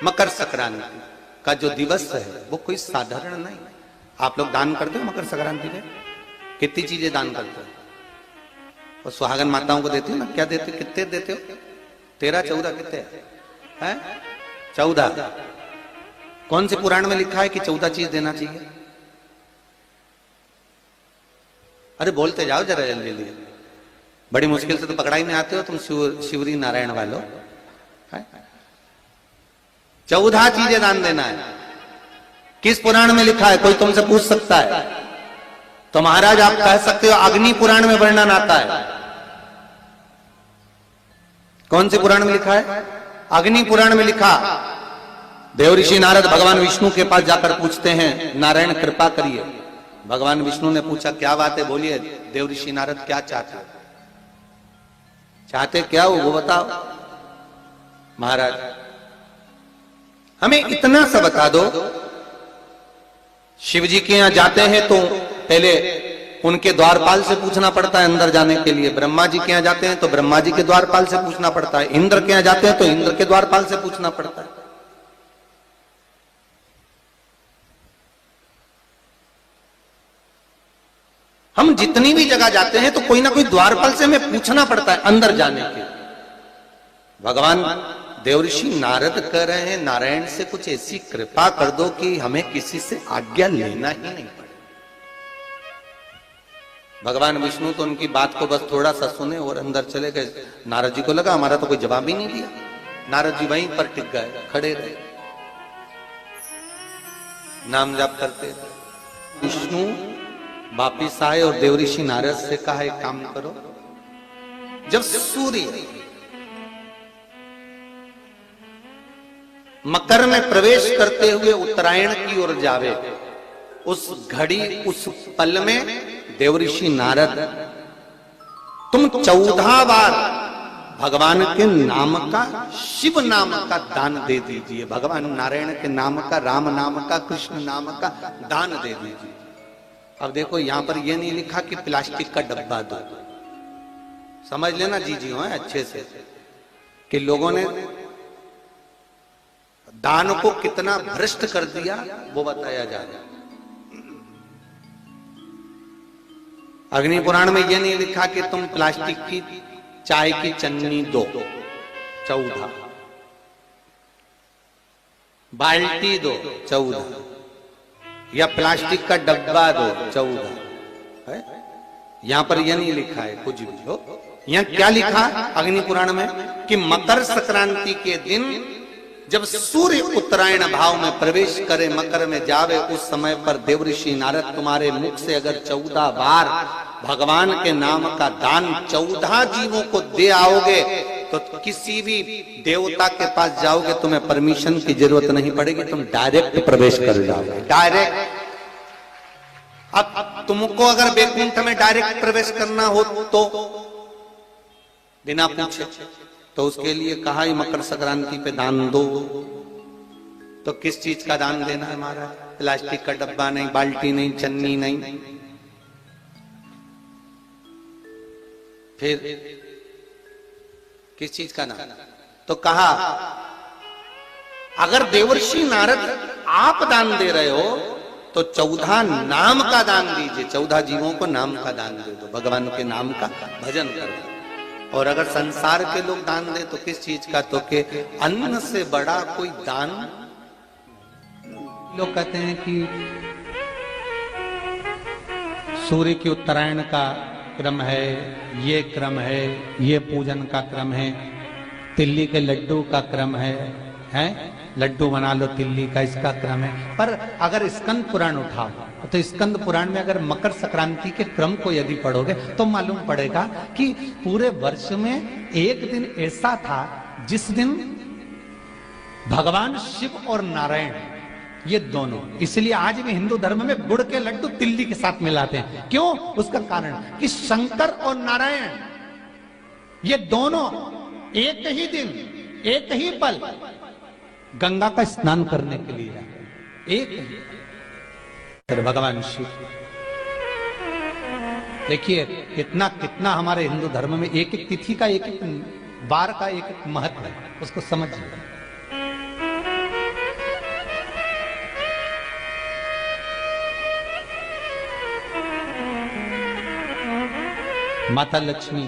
मकर संक्रांति का जो दिवस है वो कोई साधारण नहीं। आप लोग दान करते हो मकर संक्रांति पे? कितनी चीजें दान करते हो? और सुहागन माताओं को देते हो ना? क्या देते हो? कितने देते हो? 13 14 कितने हैं? 14। कौन से पुराण में लिखा है कि 14 चीज देना चाहिए? अरे बोलते जाओ जरा जल्दी जल्दी, बड़ी मुश्किल से तो पकड़ाई में आते हो तुम शिवरी नारायण वालों। 14 चीजें दान देना है। किस पुराण में लिखा है? कोई तुमसे पूछ सकता है तो महाराज आप कह सकते हो अग्नि पुराण में वर्णन आता है। कौन से पुराण में लिखा है? अग्नि पुराण में लिखा। देव ऋषि नारद भगवान विष्णु के पास जाकर पूछते हैं, नारायण कृपा करिए। भगवान विष्णु ने पूछा क्या बात है, बोलिए। देव ऋषि नारद क्या चाहते? चाहते क्या हो वो बताओ महाराज, हमें इतना सा बता दो। शिव जी के यहां जाते हैं तो पहले उनके द्वारपाल से पूछना पड़ता है अंदर जाने के लिए। ब्रह्मा जी के यहां जाते हैं तो ब्रह्मा जी के द्वारपाल से पूछना पड़ता है। इंद्र के यहां जाते हैं तो इंद्र के द्वारपाल से पूछना पड़ता है। हम जितनी भी जगह जाते हैं तो कोई ना कोई द्वारपाल से हमें पूछना पड़ता है अंदर जाने के। भगवान देवऋषि नारद कह रहे हैं नारायण से कुछ ऐसी कृपा कर दो कि हमें किसी से आज्ञा लेना ही नहीं पड़े। भगवान विष्णु तो उनकी बात को बस थोड़ा सा सुने और अंदर चले गए। नारद जी को लगा हमारा तो कोई जवाब ही नहीं दिया। नारद जी वहीं पर टिक गए, खड़े रहे, नाम जाप करते। विष्णु वापिस आए और देवऋषि नारद से कहा एक काम करो, जब सूर्य मकर में प्रवेश करते हुए उत्तरायण की ओर जावे, उस घड़ी उस पल में देवऋषि नारद तुम 14 बार भगवान के नाम का, शिव नाम का दान दे दीजिए। भगवान नारायण के नाम का, राम नाम का, कृष्ण नाम का दान दे दीजिए। अब देखो यहां पर यह नहीं लिखा कि प्लास्टिक का डब्बा दो। समझ लेना जी हो अच्छे से कि लोगों ने दान को कितना भ्रष्ट कर दिया वो बताया जा रहा है। अग्नि पुराण में यह नहीं लिखा कि तुम प्लास्टिक की चाय की चन्नी दो 14, बाल्टी दो 14, या प्लास्टिक का डब्बा दो 14 है। यहां पर यह नहीं लिखा है कुछ भी हो। यहां क्या लिखा अग्नि पुराण में कि मकर संक्रांति के दिन जब सूर्य उत्तरायण भाव में प्रवेश करे, मकर में जावे, उस समय पर देवऋषि नारद तुम्हारे मुख से अगर 14 बार भगवान के नाम का दान 14 जीवों को दे आओगे तो किसी भी देवता के पास जाओगे तुम्हें परमिशन की जरूरत नहीं पड़ेगी, तुम डायरेक्ट प्रवेश कर जाओगे। डायरेक्ट। अब तुमको अगर बैकुंठ में डायरेक्ट प्रवेश करना हो तो बिना पूछे, तो उसके लिए कहा ही मकर संक्रांति पे दान दो। तो किस चीज का दान देना है महाराज? प्लास्टिक का डब्बा नहीं, बाल्टी नहीं, चन्नी नहीं, फिर किस चीज का नाम? तो कहा अगर देवर्षि नारद आप दान दे रहे हो तो 14 नाम का दान दीजिए। 14 जीवों को नाम का दान दे दो, भगवान के नाम का भजन करो। और अगर संसार के लोग दान दे तो किस चीज का? तो के अन्न से बड़ा कोई दान। लोग कहते हैं कि सूर्य की उत्तरायण का क्रम है, ये क्रम है, ये पूजन का क्रम है, तिल्ली के लड्डू का क्रम है, लड्डू बना लो तिल्ली का, इसका क्रम है। पर अगर स्कंद पुराण उठाओ तो स्कंद पुराण में अगर मकर संक्रांति के क्रम को यदि पढ़ोगे तो मालूम पड़ेगा कि पूरे वर्ष में एक दिन ऐसा था जिस दिन भगवान शिव और नारायण ये दोनों, इसलिए आज भी हिंदू धर्म में गुड़ के लड्डू तिल्ली के साथ मिलाते हैं। क्यों? उसका कारण कि शंकर और नारायण ये दोनों एक ही दिन, एक ही पल गंगा का स्नान करने के लिए जाते। एक ही भगवान शिव। देखिए कितना कितना हमारे हिंदू धर्म में एक एक तिथि का, एक एक बार का एक एक महत्व है, उसको समझिए। माता लक्ष्मी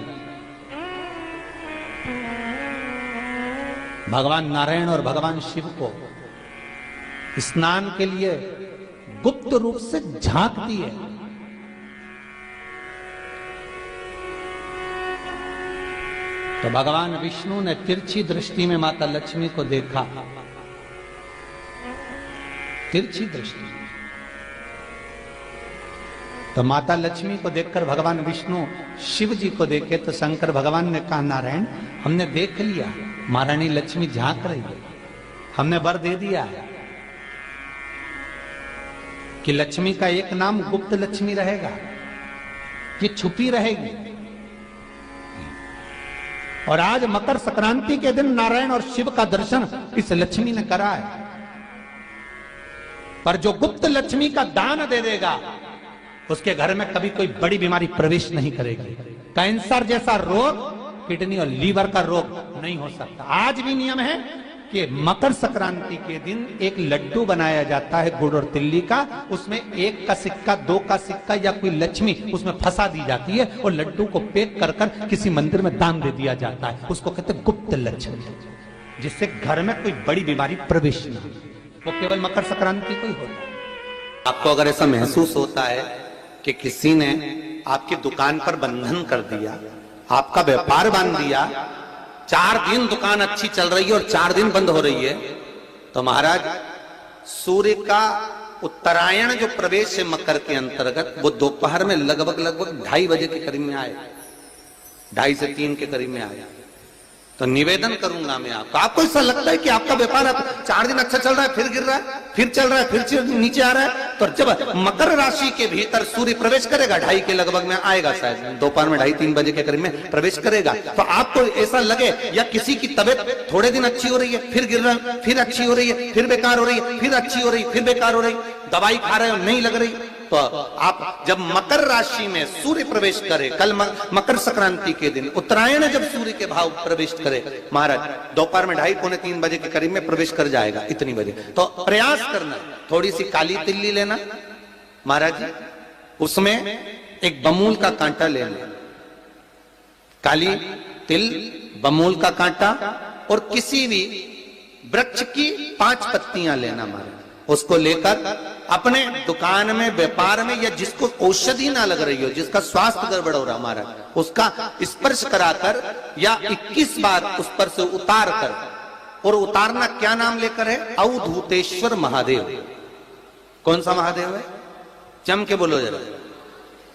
भगवान नारायण और भगवान शिव को स्नान के लिए गुप्त रूप से झांकती है। तो भगवान विष्णु ने तिरछी दृष्टि में माता लक्ष्मी को देखा, तिरछी दृष्टि। तो माता लक्ष्मी को देखकर भगवान विष्णु शिव जी को देखे तो शंकर भगवान ने कहा, नारायण हमने देख लिया, महारानी लक्ष्मी झांक रही है, हमने वर दे दिया है कि लक्ष्मी का एक नाम गुप्त लक्ष्मी रहेगा, ये छुपी रहेगी। और आज मकर संक्रांति के दिन नारायण और शिव का दर्शन इस लक्ष्मी ने करा है। पर जो गुप्त लक्ष्मी का दान दे देगा उसके घर में कभी कोई बड़ी बीमारी प्रवेश नहीं करेगी। कैंसर जैसा रोग, किडनी और लीवर का रोग नहीं हो सकता। आज भी नियम है कि मकर संक्रांति के दिन एक लड्डू बनाया जाता है गुड़ और तिल्ली का, उसमें 1 का सिक्का, 2 का सिक्का या कोई लक्ष्मी उसमें फंसा दी जाती है और लड्डू को पैक कर कर किसी मंदिर में दान दे दिया जाता है। उसको कहते हैं गुप्त लक्ष्मी, जिससे घर में कोई बड़ी बीमारी प्रवेश न हो। वो केवल मकर संक्रांति को ही होता है। आपको अगर ऐसा महसूस होता है कि किसी ने आपकी दुकान पर बंधन कर दिया, आपका व्यापार बांध दिया, 4 दिन दुकान अच्छी चल रही है और 4 दिन बंद हो रही है, तो महाराज सूर्य का उत्तरायण जो प्रवेश है मकर के अंतर्गत, वो दोपहर में लगभग 2:30 बजे के करीब में आए, 2:30 से 3 के करीब में आए। तो निवेदन करूंगा मैं आपको ऐसा लगता है कि आपका व्यापार 4 दिन अच्छा चल रहा है, फिर गिर रहा है, फिर चल रहा है, फिर नीचे आ रहा है, तो जब मकर राशि के भीतर सूर्य प्रवेश करेगा 2:30 के लगभग में आएगा, शायद दोपहर में 2:30-3 बजे के करीब में प्रवेश करेगा, तो आपको ऐसा लगे या किसी की तबियत थोड़े दिन अच्छी हो रही है, फिर गिर रहा है, फिर अच्छी हो रही है, फिर बेकार हो रही है, फिर अच्छी हो रही है, फिर बेकार हो रही, दवाई खा रहे हो नहीं लग रही, तो आप जब मकर राशि में सूर्य प्रवेश करे, कल मकर संक्रांति के दिन उत्तरायण जब सूर्य के भाव प्रवेश करे महाराज, दोपहर में 2:30-3 बजे के करीब में प्रवेश कर जाएगा इतनी बजे, तो प्रयास करना थोड़ी सी काली तिल्ली लेना महाराज जी, उसमें एक बमूल का कांटा लेना, काली तिल, बमूल का कांटा और किसी भी वृक्ष की 5 पत्तियां लेना महाराज, उसको लेकर अपने दुकान में, व्यापार में, या जिसको औषधि ना लग रही हो, जिसका स्वास्थ्य गड़बड़ हो रहा हमारा, उसका स्पर्श कराकर या 21 बार उस पर से उतार कर, और उतारना क्या नाम लेकर है? अवधूतेश्वर महादेव। कौन सा महादेव है? जम के बोलो जरा,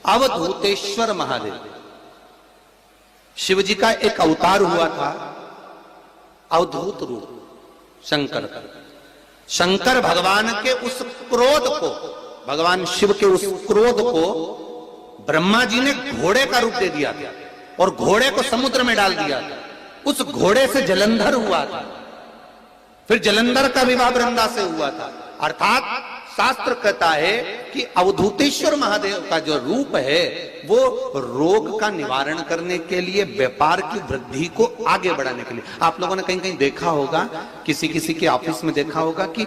अवधूतेश्वर महादेव। शिव जी का एक अवतार हुआ था, अवधूत रूप शंकर का। शंकर भगवान के उस क्रोध को, भगवान शिव के उस क्रोध को ब्रह्मा जी ने घोड़े का रूप दे दिया था और घोड़े को समुद्र में डाल दिया था। उस घोड़े से जलंधर हुआ था, फिर जलंधर का विवाह वृंदा से हुआ था। अर्थात शास्त्र कहता है कि अवधूतेश्वर महादेव का जो रूप है वो रोग का निवारण करने के लिए, व्यापार की वृद्धि को आगे बढ़ाने के लिए। आप लोगों ने कहीं कहीं देखा होगा, किसी किसी के ऑफिस में देखा होगा कि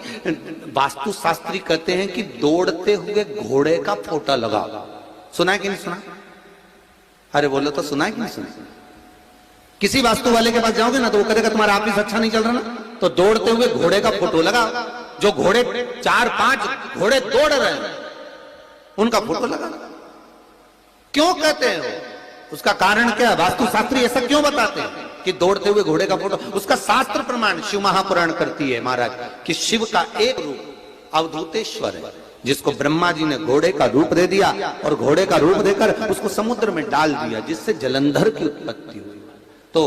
वास्तु शास्त्री कहते हैं कि दौड़ते हुए घोड़े का फोटो लगाओ। सुना है कि नहीं सुना? अरे बोलो तो, सुना है कि नहीं सुना? किसी वास्तु वाले के पास जाओगे ना तो वो कहेगा तुम्हारा ऑफिस अच्छा नहीं चल रहा ना, तो दौड़ते हुए घोड़े का फोटो लगाओ। जो घोड़े 4-5 घोड़े दौड़ रहे हैं उनका फोटो लगा। क्यों कहते हैं वो? उसका कारण क्या? वास्तु शास्त्री ऐसा क्यों बताते हैं कि दौड़ते हुए घोड़े का फोटो? उसका शास्त्र प्रमाण शिव महापुराण करती है महाराज कि शिव का एक रूप अवधूतेश्वर है, जिसको ब्रह्मा जी ने घोड़े का रूप दे दिया और घोड़े का रूप देकर उसको समुद्र में डाल दिया, जिससे जलंधर की उत्पत्ति हुई। तो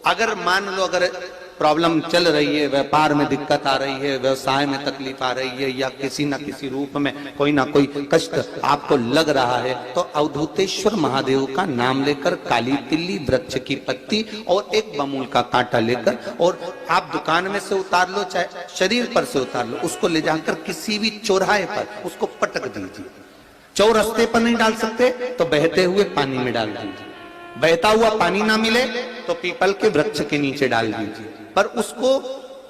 अगर मान लो, अगर प्रॉब्लम चल रही है, व्यापार में दिक्कत आ रही है, व्यवसाय में तकलीफ आ रही है, या किसी ना किसी रूप में कोई ना कोई कष्ट आपको लग रहा है, तो अवधूतेश्वर महादेव का नाम लेकर काली तिल्ली, वृक्ष की पत्ती और एक बमूल का कांटा लेकर, और आप दुकान में से उतार लो, चाहे शरीर पर से उतार लो, उसको ले जाकर किसी भी चौराहे पर उसको पटक दीजिए। चौरस्ते पर नहीं डाल सकते तो बहते हुए पानी में डाल दीजिए। बहता हुआ पानी ना मिले तो पीपल के वृक्ष के नीचे डाल दीजिए, पर उसको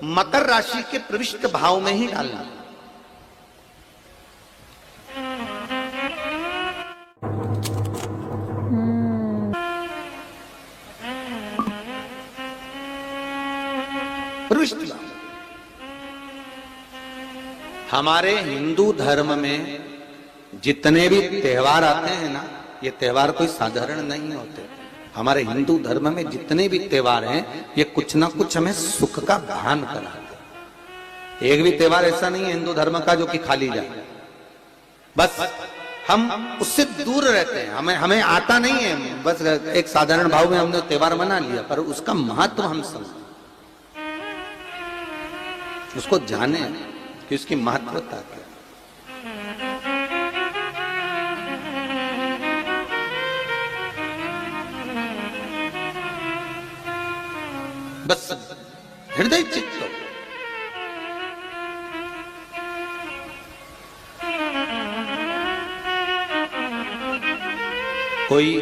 मकर राशि के प्रविष्ट भाव में ही डालना। हमारे हिंदू धर्म में जितने भी त्योहार आते हैं ना, ये त्योहार कोई साधारण नहीं होते। हमारे हिंदू धर्म में जितने भी त्योहार हैं, ये कुछ ना कुछ हमें सुख का भान कराते। एक भी त्योहार ऐसा नहीं है हिंदू धर्म का जो कि खाली जाए। बस हम उससे दूर रहते हैं, हमें आता नहीं है। बस एक साधारण भाव में हमने त्योहार मना लिया, पर उसका महत्व हम समझें, उसको जाने कि उसकी महत्वता क्या। बस हृदय चित्त कोई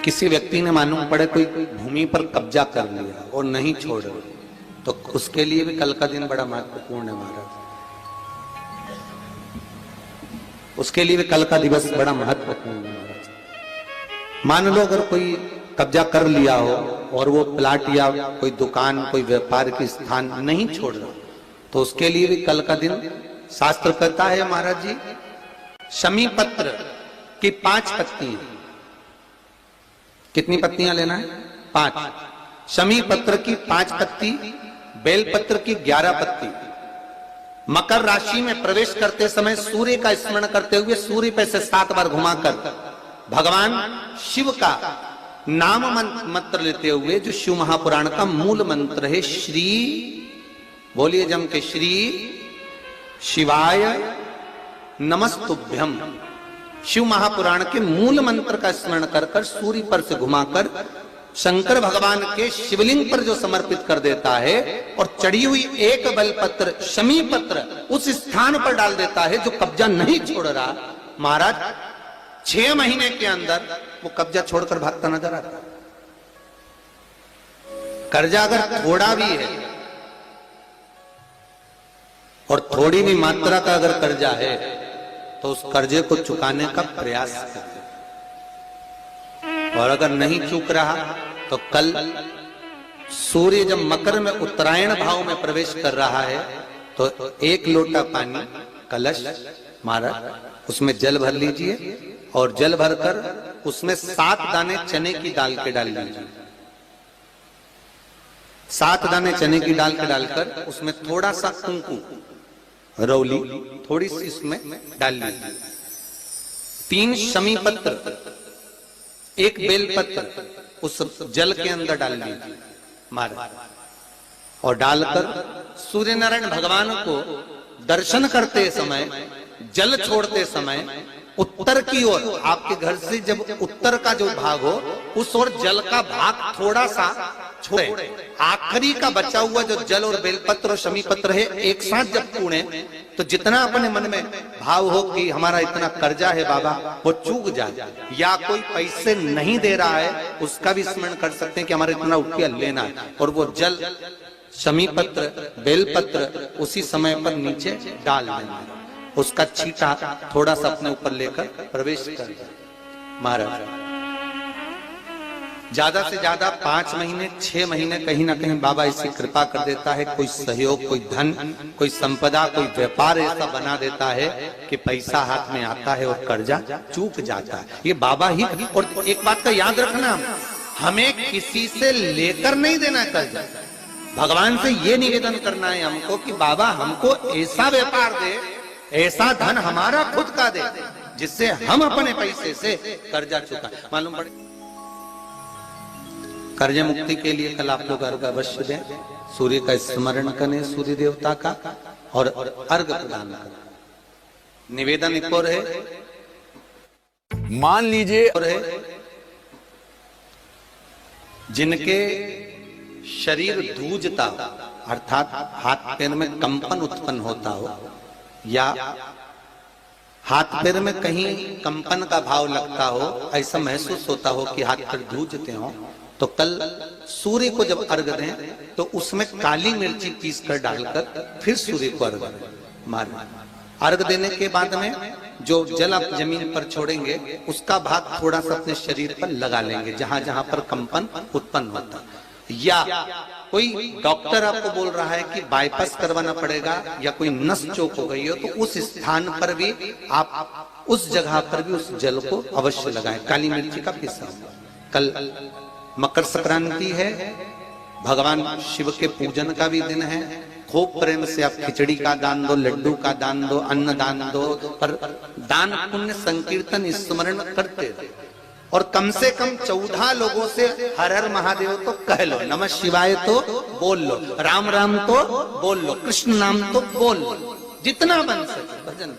किसी व्यक्ति ने मालूम पड़े कोई भूमि पर कब्जा कर लिया और नहीं छोड़ रहे, तो उसके लिए भी कल का दिन बड़ा महत्वपूर्ण है महाराज। उसके लिए भी कल का दिवस बड़ा महत्वपूर्ण है महाराज। मान लो अगर कोई कब्जा कर लिया हो और वो प्लाट या कोई दुकान, कोई व्यापार की स्थान नहीं छोड़ रहा, तो उसके लिए भी कल का दिन शास्त्र कहता है महाराज जी, शमी पत्र की 5 पत्तियां। कितनी पत्तियां लेना है? 5। शमी पत्र की 5 पत्ती, बेल पत्र की 11 पत्ती। मकर राशि में प्रवेश करते समय सूर्य का स्मरण करते हुए सूर्य पे से 7 बार घुमाकर भगवान शिव का नाम मंत्र लेते हुए, जो शिव महापुराण का मूल मंत्र है, श्री, बोलिए जम के, श्री शिवाय नमस्तुभ्यम। शिव महापुराण के मूल मंत्र का स्मरण कर कर सूर्य पर से घुमाकर शंकर भगवान के शिवलिंग पर जो समर्पित कर देता है, और चढ़ी हुई एक बेलपत्र शमी पत्र उस स्थान पर डाल देता है जो कब्जा नहीं छोड़ रहा, महाराज 6 महीने के अंदर वो कब्जा छोड़कर भागता नजर आता। कर्जा अगर थोड़ा भी है और थोड़ी भी मात्रा का अगर कर्जा है, तो उस कर्जे को चुकाने का प्रयास करें। और अगर नहीं चूक रहा, तो कल सूर्य जब मकर में उत्तरायण भाव में प्रवेश कर रहा है, तो 1 लोटा पानी कलश महाराज उसमें जल भर लीजिए, और जल भरकर उसमें 7 दाने चने की दाल के डाल लीजिए। 7 दाने चने की दाल के डालकर उसमें थोड़ा सा कुंकू, रौली थोड़ी सी इसमें डाल लीजिए। 3 शमी पत्र, 1 बेल पत्र उस जल के अंदर डाल लीजिए महाराज, और डालकर सूर्य नारायण भगवान को दर्शन करते समय, जल छोड़ते समय उत्तर की ओर, आपके घर से जब उत्तर का जो भाग हो उस ओर जल का भाग थोड़ा सा छोड़े। आखिरी का बचा हुआ जो जल और बेलपत्र और शमी पत्र है, एक साथ जब पूणे, तो जितना अपने मन में भाव हो कि हमारा इतना कर्जा है बाबा, वो चूक जाए, या कोई पैसे नहीं दे रहा है उसका भी स्मरण कर सकते हैं कि हमारा इतना रुपया लेना है, और वो जल शमी पत्र बेलपत्र उसी समय पर नीचे डाल देना, उसका छींटा थोड़ा सा अपने ऊपर लेकर प्रवेश कर महाराज। ज्यादा से ज्यादा 5 महीने 6 महीने कहीं ना कहीं बाबा इसकी कृपा कर देता है, कोई सहयोग, कोई धन, कोई संपदा, कोई व्यापार ऐसा बना देता है कि पैसा हाथ में आता है और कर्जा चूक जाता है। ये बाबा ही। और एक बात का याद रखना, हमें किसी से लेकर नहीं देना कर्जा, भगवान से ये निवेदन करना है हमको कि बाबा हमको ऐसा व्यापार दे, ऐसा धन हमारा खुद का दे, जिससे हम अपने पैसे से कर्जा चुका। मालूम पड़े कर्ज मुक्ति के लिए कल आप लोग अर्घ अवश्य दें, सूर्य का स्मरण करें, सूर्य देवता का, और अर्घ प्रदान करें। निवेदन एक और है, मान लीजिए और है जिनके शरीर धूजता, अर्थात हाथ पैर में कंपन उत्पन्न होता हो, या हाथ पैर में कहीं कंपन का भाव लगता हो, ऐसा महसूस होता हो कि हाथ पैर धूजते हो, तो कल सूर्य को जब अर्घ दें तो उसमें काली मिर्ची पीस कर डालकर फिर सूर्य को अर्घ मारना। अर्घ देने के बाद में जो जल आप जमीन पर छोड़ेंगे उसका भाग थोड़ा सा अपने शरीर पर लगा लेंगे, जहां जहां पर कंपन उत्पन्न होता। या कोई डॉक्टर आपको बोल रहा है कि बाईपास करवाना पड़ेगा या कोई नस चोक हो गई हो, तो उस स्थान पर भी आप उस जगह पर भी उस जल को अवश्य लगाएं। काली मिर्ची का पिसा हुआ। कल मकर संक्रांति है, भगवान शिव के पूजन का भी दिन है। खूब प्रेम से आप खिचड़ी का दान दो, लड्डू का दान दो, अन्न दान दो, पर दान पुण्य संकीर्तन स्मरण करते रहो। और कम से कम 14 लोगों से हर हर महादेव तो कह लो, नमः शिवाय तो बोल लो, राम राम तो बोल लो, कृष्ण नाम तो बोल लो, जितना बन सके भजन।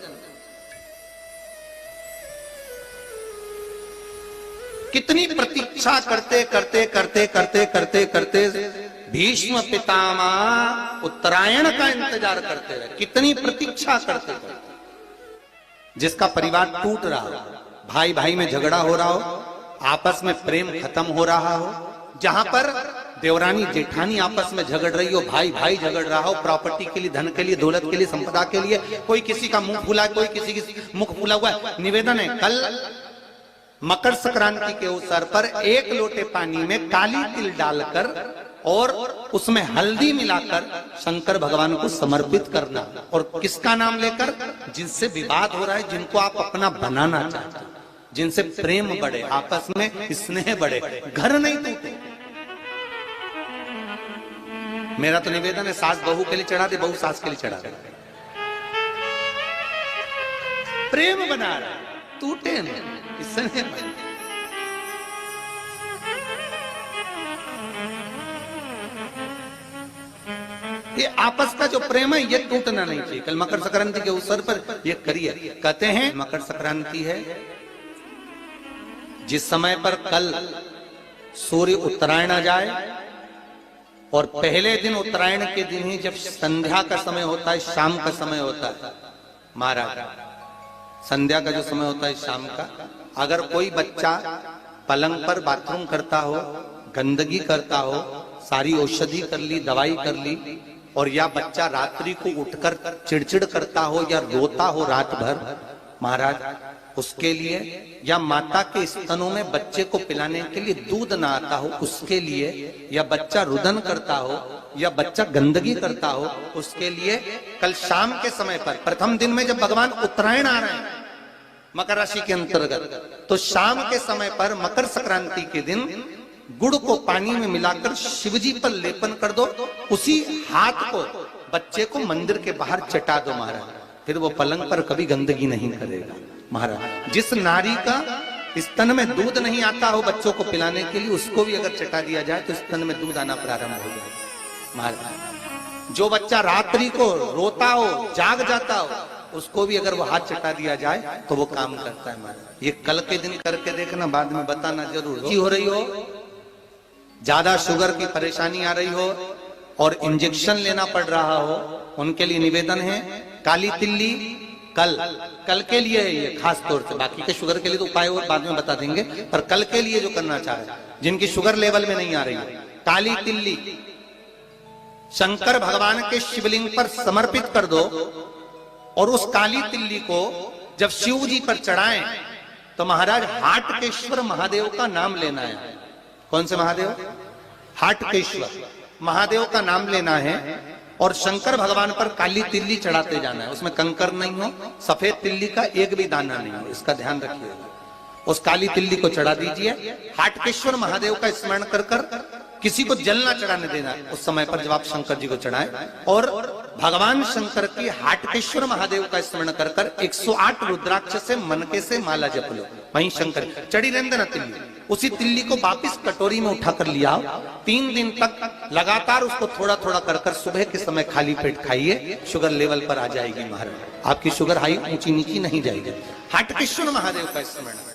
कितनी प्रतीक्षा करते करते करते करते करते करते भीष्म पितामह उत्तरायण का इंतजार करते रहे। कितनी प्रतीक्षा करते करते। जिसका परिवार टूट रहा हो, भाई भाई में झगड़ा हो रहा हो, आपस में प्रेम खत्म हो रहा हो, जहां पर देवरानी जेठानी आपस में झगड़ रही हो, भाई भाई झगड़ रहा हो, प्रॉपर्टी के लिए, धन के लिए, दौलत के लिए, संपदा के लिए, कोई किसी का मुंह फूला है, कोई किसी की मुख फूला हुआ है। निवेदन है, कल मकर संक्रांति के अवसर पर 1 लोटे पानी में काली तिल डालकर और उसमें हल्दी मिलाकर शंकर भगवान को समर्पित करना। और किसका नाम लेकर? जिनसे विवाद हो रहा है, जिनको आप अपना बनाना चाहते हैं, जिनसे प्रेम बढ़े, आपस में स्नेह बढ़े, घर नहीं टूटे। मेरा तो निवेदन है, सास बहू के लिए चढ़ा दे, बहू सास के लिए चढ़ा दे। प्रेम बना रहा, टूटे नहीं, स्नेह बढ़े। ये आपस का जो प्रेम है ये टूटना नहीं चाहिए। कल मकर संक्रांति के अवसर पर ये करिए। कहते हैं मकर संक्रांति है, जिस समय पर कल सूर्य उत्तरायण आ जाए और पहले दिन उत्तरायण के दिन ही जब संध्या का समय होता है, शाम का समय होता है, महाराज संध्या का जो समय होता है शाम का, अगर कोई बच्चा पलंग पर बाथरूम करता हो, गंदगी करता हो, सारी औषधि कर ली, दवाई कर ली, और या बच्चा रात्रि को उठकर चिड़चिड़ करता हो या रोता हो रात भर, महाराज उसके लिए, या माता के स्तनों में बच्चे को पिलाने के लिए दूध ना आता हो उसके लिए, या बच्चा रुदन करता हो या बच्चा गंदगी करता हो उसके लिए, कल शाम के समय पर, प्रथम दिन में जब भगवान उत्तरायण आ रहे हैं मकर राशि के अंतर्गत, तो शाम के समय पर मकर संक्रांति के दिन गुड़ को पानी में मिलाकर शिवजी पर लेपन कर दो। उसी हाथ को बच्चे को मंदिर के बाहर चटा दो महाराज, फिर वो पलंग पर कभी गंदगी नहीं करेगा महाराज। जिस नारी का स्तन में दूध नहीं आता हो बच्चों को पिलाने के लिए, उसको भी अगर चटा दिया जाए तो स्तन में दूध आना प्रारंभ हो जाए महाराज। जो बच्चा रात्रि को रोता हो, जाग जाता हो, उसको भी अगर वो हाथ चटा दिया जाए तो वो काम करता है महाराज। ये कल के दिन करके देखना, बाद में बताना जरूर। हो रही हो, ज्यादा शुगर की परेशानी आ रही हो और इंजेक्शन लेना पड़ रहा हो, उनके लिए निवेदन है, काली तिल्ली कल के लिए है ये खास तौर से, बाकी के शुगर के लिए तो उपाय और बाद में बता देंगे, पर कल के लिए जो करना चाह रहे, जिनकी शुगर लेवल में नहीं आ रही, काली तिल्ली शंकर भगवान के शिवलिंग पर समर्पित कर दो। और उस काली तिल्ली को जब शिव जी पर चढ़ाएं तो महाराज हाटकेश्वर महादेव का नाम लेना है। कौन से महादेव? हाटकेश्वर महादेव का नाम लेना है और शंकर भगवान पर काली तिल्ली चढ़ाते जाना है। उसमें कंकर नहीं हो, सफेद तिल्ली का एक भी दाना नहीं हो, इसका ध्यान रखिएगा। उस काली तिल्ली को चढ़ा दीजिए। हाटकेश्वर महादेव का स्मरण कर कर किसी को जल ना चढ़ाने देना उस समय पर जब आप शंकर जी को चढ़ाएं, और भगवान शंकर की हाटकेश्वर महादेव का स्मरण कर कर 108 रुद्राक्ष से मनके से माला जप लो। वहीं शंकर चढ़ी रहने देना तिल्ली, उसी तिल्ली को वापिस कटोरी में उठाकर लिया। 3 दिन तक लगातार उसको थोड़ा थोड़ा कर कर सुबह के समय खाली पेट खाइए, शुगर लेवल पर आ जाएगी महाराज। आपकी शुगर हाई ऊंची नीची नहीं जाएगी। हाटकेश्वर महादेव का स्मरण